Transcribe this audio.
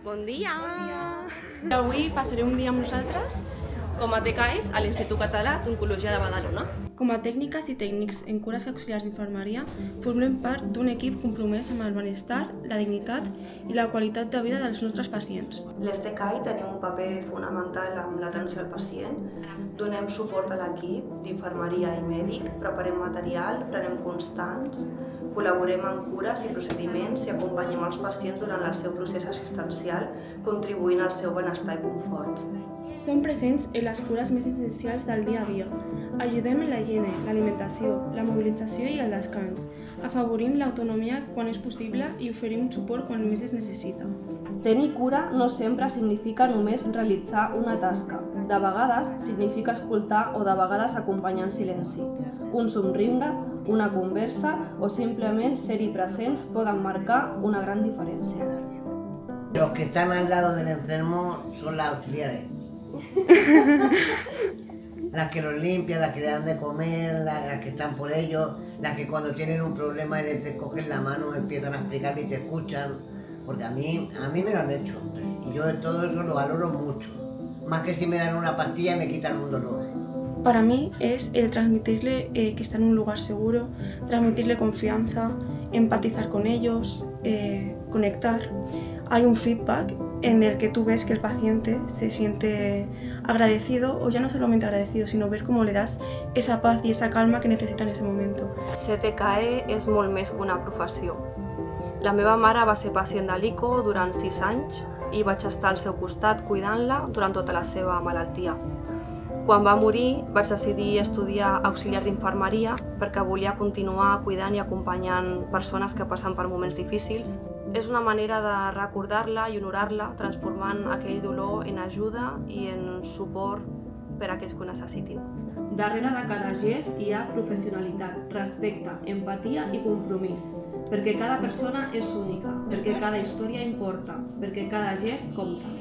Bon dia! Avui passaré un dia amb nosaltres Com a TKs a l'Institut Català d'Oncologia de Badalona. com a tècniques i tècnics en cures auxiliars d'infermeria. Formem part d'un equip compromès amb el benestar, la dignitat i la qualitat de vida dels nostres pacients. Les TCAI tenim un paper fonamental amb l'atenció al pacient. Donem suport a l'equip d'infermeria i mèdic, preparem material, prenem constants, col·laborem en cures i procediments i acompanyem els pacients durant el seu procés assistencial, contribuint al seu benestar i confort. Som presents en les cures més essencials del dia a dia. Ajudem en la higiene, l'alimentació, la mobilització i el descans. Afavorim l'autonomia quan és possible i oferim suport quan més es necessita. Tenir cura no sempre significa només realitzar una tasca. De vegades significa escoltar o de vegades acompanyar en silenci. Un somriure, una conversa o simplement ser-hi presents poden marcar una gran diferència. Los que están al lado del enfermo son las auxiliares. Las que los limpian, las que le dan de comer, las que están por ellos, las que cuando tienen un problema y les cogen la mano empiezan a explicarle y te escuchan. Porque a mí me lo han hecho y yo todo eso lo valoro mucho. Más que si me dan una pastilla y me quitan un dolor. Para mí es el transmitirle que está en un lugar seguro, transmitirle confianza, empatizar con ellos, conectar. Hay un feedback en el que tú ves que el paciente se siente agradecido, o ya no solamente agradecido, sino ver cómo le das esa paz y esa calma que necesita en ese momento. Ser TCAE és molt més que una professió. La meva mare va ser pacient de l'ICO durant 6 anys i vaig estar al seu costat cuidant-la durant tota la seva malaltia. Quan va morir vaig decidir estudiar auxiliar d'infermeria perquè volia continuar cuidant i acompanyant persones que passen per moments difícils. És una manera de recordar-la i honorar-la, transformant aquell dolor en ajuda i en suport per a aquells que ho necessitin. Darrere de cada gest hi ha professionalitat, respecte, empatia i compromís, perquè cada persona és única, perquè cada història importa, perquè cada gest compta.